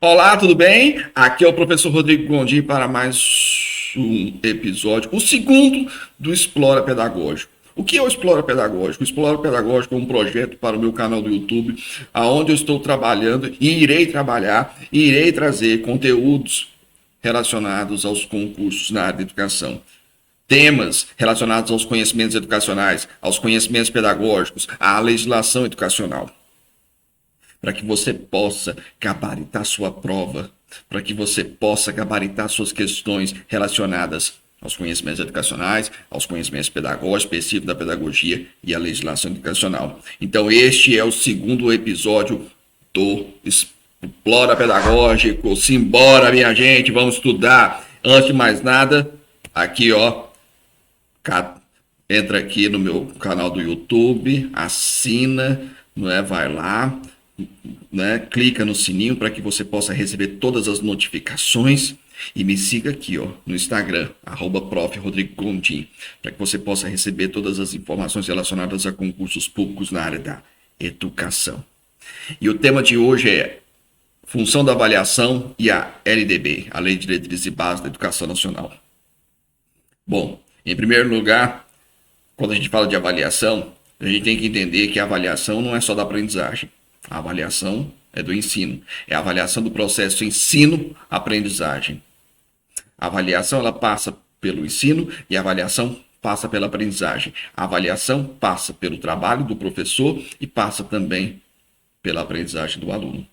Olá, tudo bem? Aqui é o professor Rodrigo Gondim para mais um episódio, o segundo do Explora Pedagógico. O que é o Explora Pedagógico? O Explora Pedagógico é um projeto para o meu canal do YouTube, onde eu estou trabalhando e irei trabalhar e irei trazer conteúdos relacionados aos concursos na área de educação. Temas relacionados aos conhecimentos educacionais, aos conhecimentos pedagógicos, à legislação educacional, para que você possa gabaritar sua prova, para que você possa gabaritar suas questões relacionadas aos conhecimentos educacionais, aos conhecimentos pedagógicos, específicos da pedagogia e à legislação educacional. Então, este é o segundo episódio do Explora Pedagógico. Simbora, minha gente, vamos estudar. Antes de mais nada, aqui, ó, entra aqui no meu canal do YouTube, assina, não é? Vai lá, né? Clica no sininho para que você possa receber todas as notificações e me siga aqui, ó, no Instagram, @prof.rodrigo.gondim, para que você possa receber todas as informações relacionadas a concursos públicos na área da educação. E o tema de hoje é função da avaliação e a LDB, a Lei de Diretrizes e Bases da Educação Nacional. Bom, em primeiro lugar, quando a gente fala de avaliação, a gente tem que entender que a avaliação não é só da aprendizagem. A avaliação é do ensino. É a avaliação do processo ensino-aprendizagem. A avaliação ela passa pelo ensino e a avaliação passa pela aprendizagem. A avaliação passa pelo trabalho do professor e passa também pela aprendizagem do aluno.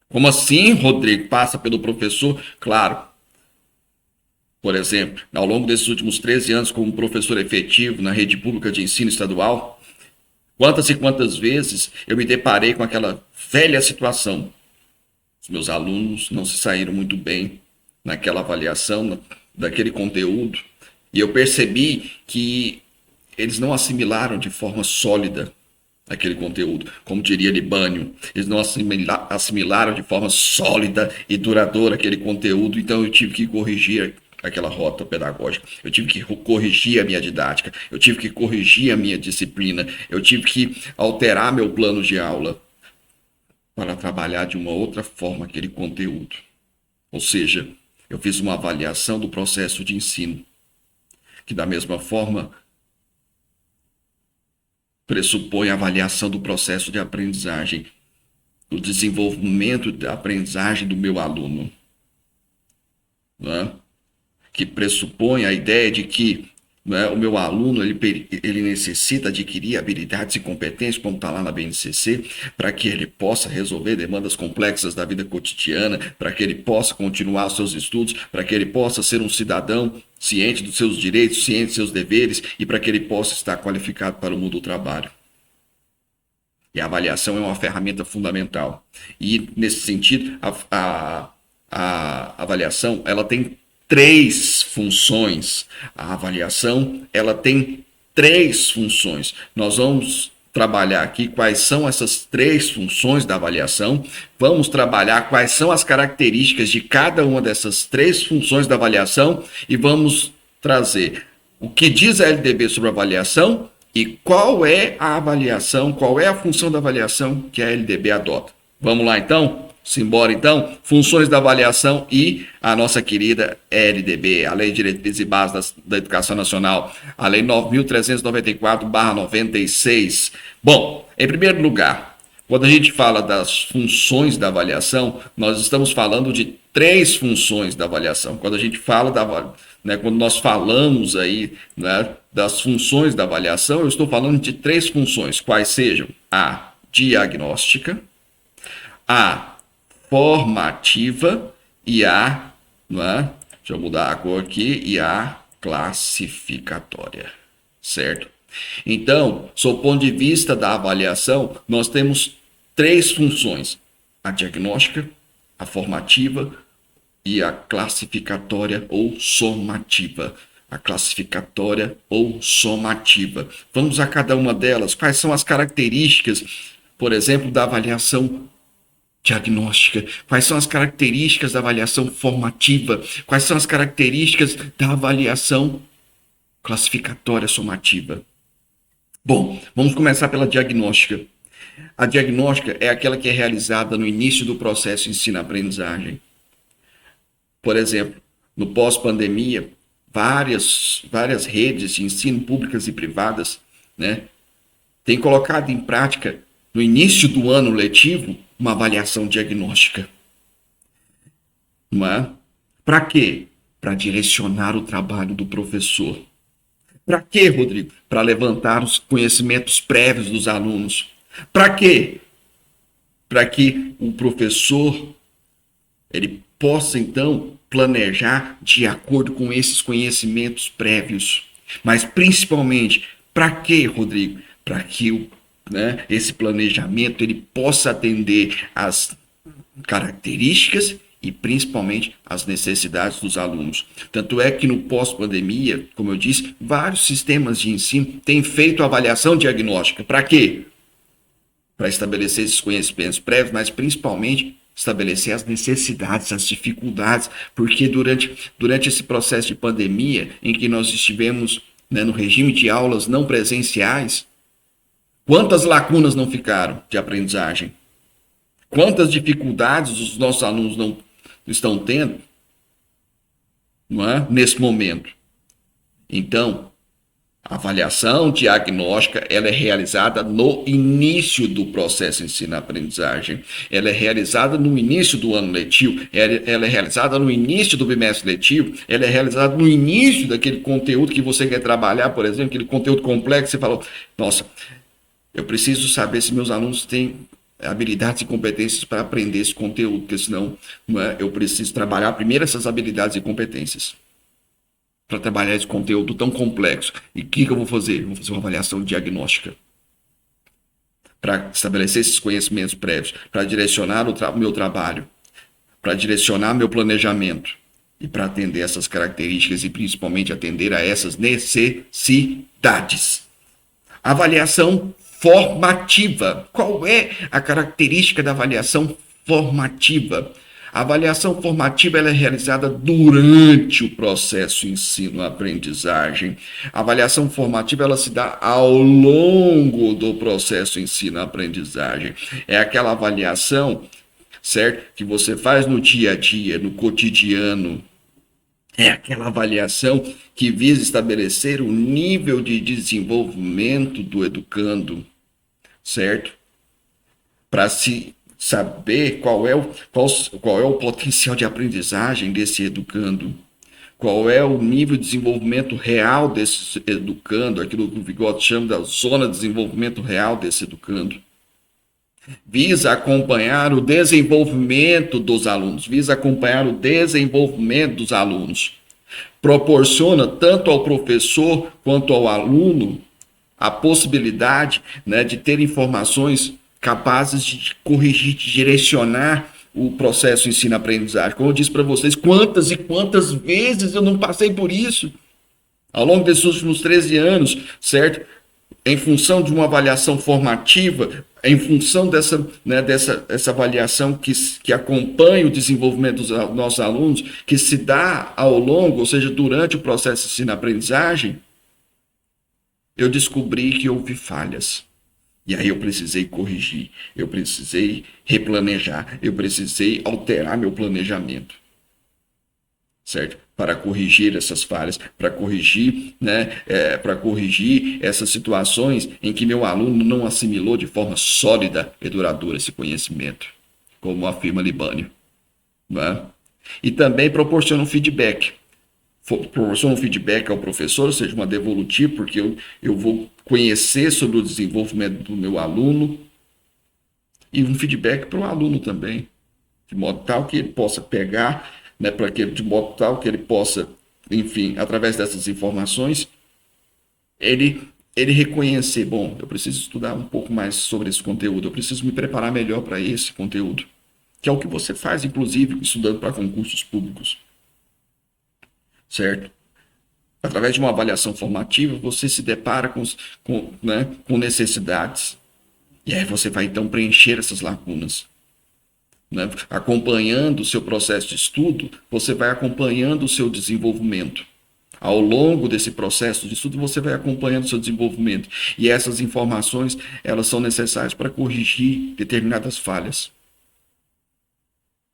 Como assim, Rodrigo? Passa pelo professor? Claro. Por exemplo, ao longo desses últimos 13 anos como professor efetivo na rede pública de ensino estadual, quantas e quantas vezes eu me deparei com aquela velha situação. Os meus alunos não se saíram muito bem naquela avaliação, daquele conteúdo, e eu percebi que eles não assimilaram de forma sólida aquele conteúdo. Como diria Libânio, eles não assimilaram de forma sólida e duradoura aquele conteúdo, então eu tive que corrigir aquela rota pedagógica, eu tive que corrigir a minha didática, eu tive que corrigir a minha disciplina, eu tive que alterar meu plano de aula para trabalhar de uma outra forma aquele conteúdo. Ou seja, eu fiz uma avaliação do processo de ensino, que da mesma forma pressupõe a avaliação do processo de aprendizagem, do desenvolvimento da aprendizagem do meu aluno, né? Que pressupõe a ideia de que, né, o meu aluno ele necessita adquirir habilidades e competências, como está lá na BNCC, para que ele possa resolver demandas complexas da vida cotidiana, para que ele possa continuar os seus estudos, para que ele possa ser um cidadão ciente dos seus direitos, ciente dos seus deveres e para que ele possa estar qualificado para o mundo do trabalho. E a avaliação é uma ferramenta fundamental. E, nesse sentido, a avaliação ela tem três funções. A avaliação ela tem três funções. Nós vamos trabalhar aqui quais são essas três funções da avaliação. Vamos trabalhar quais são as características de cada uma dessas três funções da avaliação e vamos trazer o que diz a LDB sobre a avaliação e qual é a avaliação, qual é a função da avaliação que a LDB adota. Vamos lá então? Simbora então, funções da avaliação e a nossa querida LDB, a Lei de Diretrizes e Bases da Educação Nacional, a Lei 9.394/96. Bom, em primeiro lugar, quando a gente fala das funções da avaliação, nós estamos falando de três funções da avaliação. Quando a gente fala quando nós falamos aí, né, das funções da avaliação, eu estou falando de três funções, quais sejam a diagnóstica, a formativa e a, não é? Deixa eu mudar a cor aqui, e a classificatória, certo? Então, sob o ponto de vista da avaliação, nós temos três funções: a diagnóstica, a formativa e a classificatória ou somativa. A classificatória ou somativa. Vamos a cada uma delas. Quais são as características, por exemplo, da avaliação diagnóstica? Quais são as características da avaliação formativa? Quais são as características da avaliação classificatória somativa? Bom, vamos começar pela diagnóstica. A diagnóstica é aquela que é realizada no início do processo ensino-aprendizagem. Por exemplo, no pós-pandemia, várias redes de ensino públicas e privadas, né, têm colocado em prática, no início do ano letivo, uma avaliação diagnóstica. Não é? Para quê? Para direcionar o trabalho do professor. Para quê, Rodrigo? Para levantar os conhecimentos prévios dos alunos. Para quê? Para que o professor ele possa, então, planejar de acordo com esses conhecimentos prévios. Mas, principalmente, para quê, Rodrigo? Para que esse planejamento ele possa atender às características e principalmente as necessidades dos alunos. Tanto é que no pós-pandemia, como eu disse, vários sistemas de ensino têm feito avaliação diagnóstica. Para quê? Para estabelecer esses conhecimentos prévios, mas principalmente estabelecer as necessidades, as dificuldades, porque durante esse processo de pandemia, em que nós estivemos no regime de aulas não presenciais, quantas lacunas não ficaram de aprendizagem? Quantas dificuldades os nossos alunos não estão tendo, não é? Nesse momento? Então, a avaliação diagnóstica ela é realizada no início do processo ensino-aprendizagem. Ela é realizada no início do ano letivo, ela é realizada no início do bimestre letivo, ela é realizada no início daquele conteúdo que você quer trabalhar, por exemplo, aquele conteúdo complexo, você falou, nossa, eu preciso saber se meus alunos têm habilidades e competências para aprender esse conteúdo, porque senão eu preciso trabalhar primeiro essas habilidades e competências para trabalhar esse conteúdo tão complexo. E o que eu vou fazer? Eu vou fazer uma avaliação diagnóstica para estabelecer esses conhecimentos prévios, para direcionar o meu trabalho, para direcionar meu planejamento e para atender essas características e principalmente atender a essas necessidades. Avaliação formativa. Qual é a característica da avaliação formativa? A avaliação formativa ela é realizada durante o processo ensino-aprendizagem. A avaliação formativa ela se dá ao longo do processo ensino-aprendizagem. É aquela avaliação, certo? Que você faz no dia a dia, no cotidiano. É aquela avaliação que visa estabelecer o nível de desenvolvimento do educando, certo? Para se saber qual é o potencial de aprendizagem desse educando, qual é o nível de desenvolvimento real desse educando, aquilo que o Vygotsky chama da zona de desenvolvimento real desse educando. Visa acompanhar o desenvolvimento dos alunos, proporciona tanto ao professor quanto ao aluno a possibilidade de ter informações capazes de corrigir, de direcionar o processo ensino-aprendizagem. Como eu disse para vocês, quantas e quantas vezes eu não passei por isso ao longo desses últimos 13 anos, certo? Em função de uma avaliação formativa, em função dessa avaliação que acompanha o desenvolvimento dos nossos alunos, que se dá ao longo, ou seja, durante o processo de ensino-aprendizagem, eu descobri que houve falhas. E aí eu precisei corrigir, eu precisei replanejar, eu precisei alterar meu planejamento, certo? Para corrigir essas falhas, para corrigir essas situações em que meu aluno não assimilou de forma sólida e duradoura esse conhecimento, como afirma Libânio. Não é? E também proporciona um feedback. Proporciona um feedback ao professor, ou seja, uma devolutiva, porque eu vou conhecer sobre o desenvolvimento do meu aluno e um feedback para o aluno também, de modo tal que ele possa pegar, de modo tal que ele possa, enfim, através dessas informações, ele reconhecer, bom, eu preciso estudar um pouco mais sobre esse conteúdo, eu preciso me preparar melhor para esse conteúdo, que é o que você faz, inclusive, estudando para concursos públicos. Certo? Através de uma avaliação formativa, você se depara com necessidades. E aí você vai, então, preencher essas lacunas. Acompanhando o seu processo de estudo, você vai acompanhando o seu desenvolvimento Ao longo desse processo de estudo, você vai acompanhando o seu desenvolvimento. E essas informações, elas são necessárias para corrigir determinadas falhas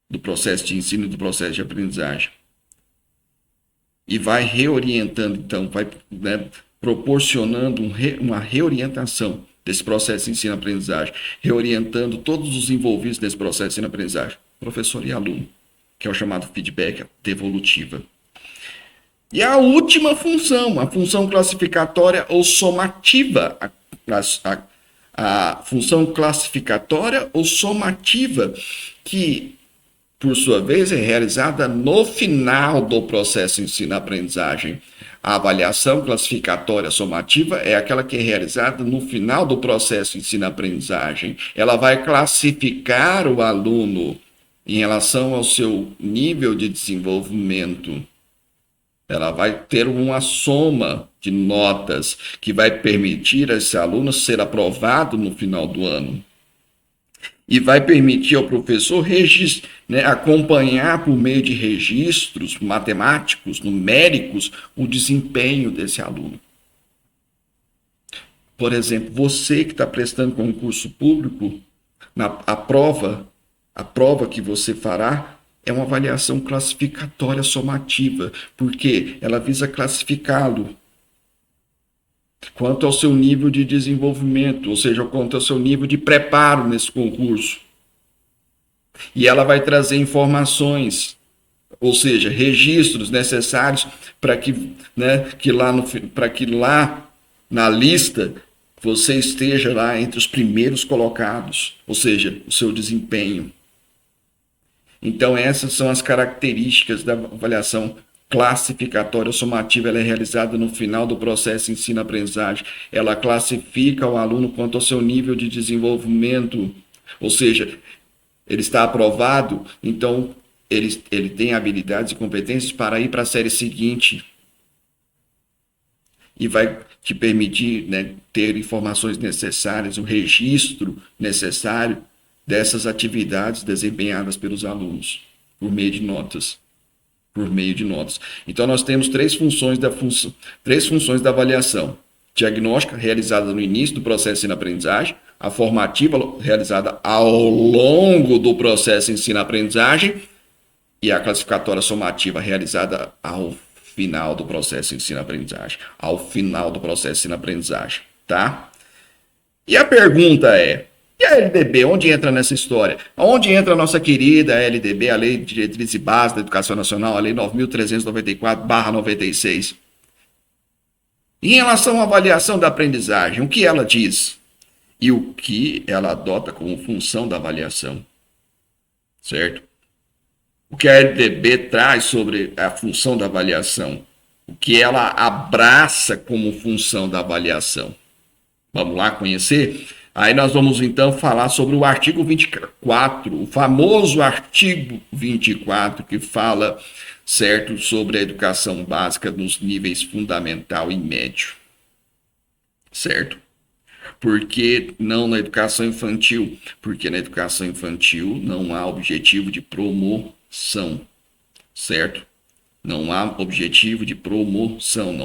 do processo de ensino e do processo de aprendizagem. E vai reorientando, então, vai, né, proporcionando uma reorientação desse processo de ensino-aprendizagem, reorientando todos os envolvidos nesse processo de ensino-aprendizagem, professor e aluno, que é o chamado feedback devolutiva. E a última função, a função classificatória ou somativa, a função classificatória ou somativa, que por sua vez, é realizada no final do processo ensino-aprendizagem. A avaliação classificatória somativa é aquela que é realizada no final do processo ensino-aprendizagem. Ela vai classificar o aluno em relação ao seu nível de desenvolvimento. Ela vai ter uma soma de notas que vai permitir a esse aluno ser aprovado no final do ano. E vai permitir ao professor acompanhar por meio de registros matemáticos, numéricos, o desempenho desse aluno. Por exemplo, você que está prestando concurso público, a prova que você fará é uma avaliação classificatória somativa, porque ela visa classificá-lo quanto ao seu nível de desenvolvimento, ou seja, quanto ao seu nível de preparo nesse concurso. E ela vai trazer informações, ou seja, registros necessários para que lá na lista você esteja lá entre os primeiros colocados, ou seja, o seu desempenho. Então, essas são as características da avaliação classificatória somativa. Ela é realizada no final do processo ensino-aprendizagem. Ela classifica o aluno quanto ao seu nível de desenvolvimento, ou seja, ele está aprovado, então ele tem habilidades e competências para ir para a série seguinte e vai te permitir, ter informações necessárias, o registro necessário dessas atividades desempenhadas pelos alunos por meio de notas. Então, nós temos três funções da avaliação: diagnóstica, realizada no início do processo de ensino-aprendizagem; a formativa, realizada ao longo do processo de ensino-aprendizagem; e a classificatória somativa, realizada ao final do processo de ensino-aprendizagem. Tá? E a pergunta é: e a LDB, onde entra nessa história? Onde entra a nossa querida LDB, a Lei de Diretrizes e Bases da Educação Nacional, a Lei 9.394/96? Em relação à avaliação da aprendizagem, o que ela diz? E o que ela adota como função da avaliação? Certo? O que a LDB traz sobre a função da avaliação? O que ela abraça como função da avaliação? Vamos lá conhecer? Aí nós vamos então falar sobre o artigo 24, o famoso artigo 24, que fala, certo, sobre a educação básica nos níveis fundamental e médio. Certo? Por que não na educação infantil? Porque na educação infantil não há objetivo de promoção. Certo? Não há objetivo de promoção,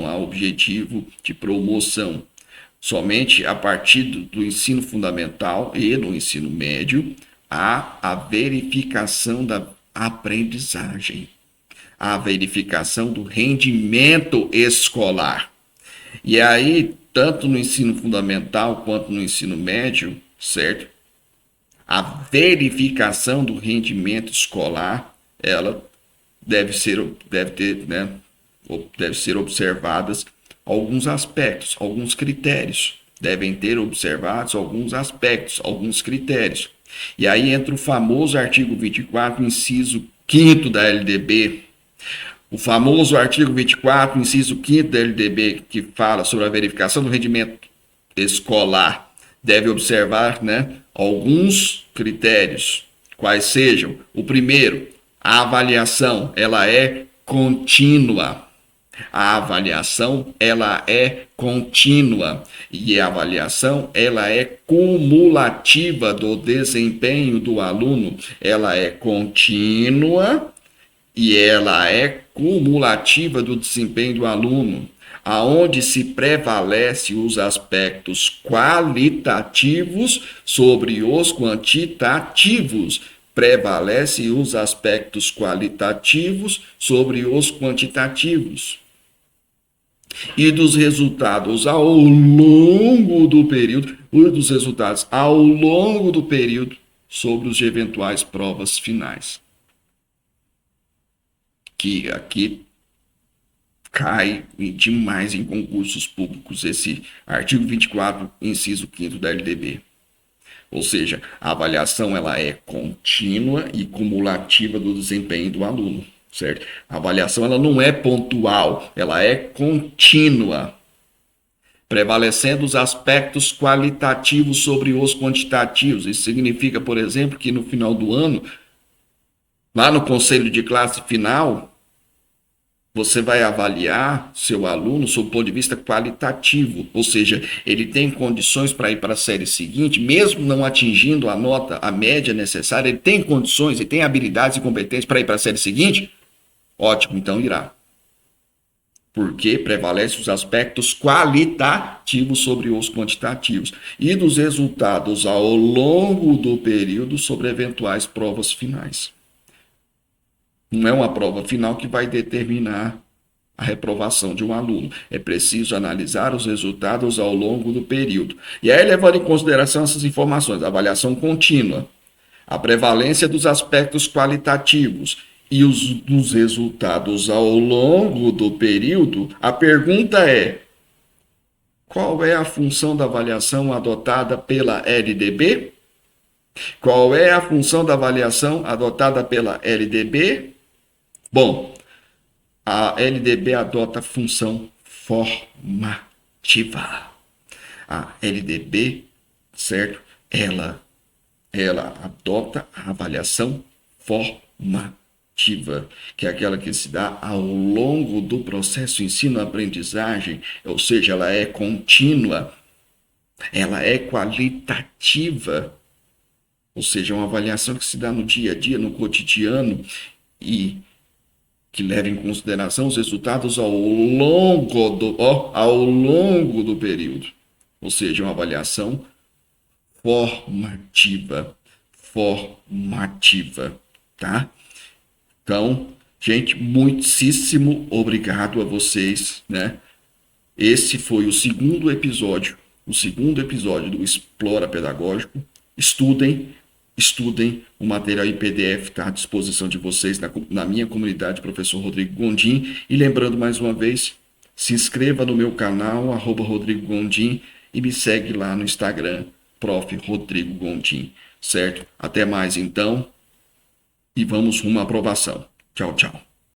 Somente a partir do ensino fundamental e no ensino médio há a verificação da aprendizagem, a verificação do rendimento escolar. E aí, tanto no ensino fundamental quanto no ensino médio, certo? A verificação do rendimento escolar, ela deve ser observadas alguns aspectos, alguns critérios. Devem ter observados alguns aspectos, alguns critérios. E aí entra o famoso artigo 24, inciso 5º da LDB. O famoso artigo 24, inciso 5º da LDB, que fala sobre a verificação do rendimento escolar. Deve observar, alguns critérios, quais sejam: o primeiro, a avaliação, ela é contínua. A avaliação, ela é contínua, e a avaliação, ela é cumulativa do desempenho do aluno. Ela é contínua e ela é cumulativa do desempenho do aluno, aonde se prevalece os aspectos qualitativos sobre os quantitativos. Prevalece os aspectos qualitativos sobre os quantitativos. E dos resultados ao longo do período, dos resultados ao longo do período sobre os eventuais provas finais. Que aqui cai demais em concursos públicos esse artigo 24, inciso 5º da LDB. Ou seja, a avaliação ela é contínua e cumulativa do desempenho do aluno, certo? A avaliação ela não é pontual, ela é contínua, prevalecendo os aspectos qualitativos sobre os quantitativos. Isso significa, por exemplo, que no final do ano, lá no conselho de classe final, você vai avaliar seu aluno sob o ponto de vista qualitativo, ou seja, ele tem condições para ir para a série seguinte, mesmo não atingindo a nota, a média necessária, ele tem condições, ele tem habilidades e competências para ir para a série seguinte? Ótimo, então irá. Porque prevalece os aspectos qualitativos sobre os quantitativos e dos resultados ao longo do período sobre eventuais provas finais. Não é uma prova final que vai determinar a reprovação de um aluno. É preciso analisar os resultados ao longo do período. E aí, levando em consideração essas informações, a avaliação contínua, a prevalência dos aspectos qualitativos e dos resultados ao longo do período, a pergunta é: qual é a função da avaliação adotada pela LDB? Qual é a função da avaliação adotada pela LDB? Bom, a LDB adota a função formativa. A LDB, certo? Ela adota a avaliação formativa, que é aquela que se dá ao longo do processo ensino-aprendizagem, ou seja, ela é contínua, ela é qualitativa, ou seja, uma avaliação que se dá no dia a dia, no cotidiano, e que leva em consideração os resultados ao longo do período. Ou seja, uma avaliação formativa, tá? Então, gente, muitíssimo obrigado a vocês, né? Esse foi o segundo episódio do Explora Pedagógico. Estudem, o material em PDF está à disposição de vocês na minha comunidade, professor Rodrigo Gondim. E lembrando mais uma vez, se inscreva no meu canal, @Rodrigo Gondim, e me segue lá no Instagram, Prof. Rodrigo Gondim, certo? Até mais então, e vamos rumo à aprovação. Tchau, tchau.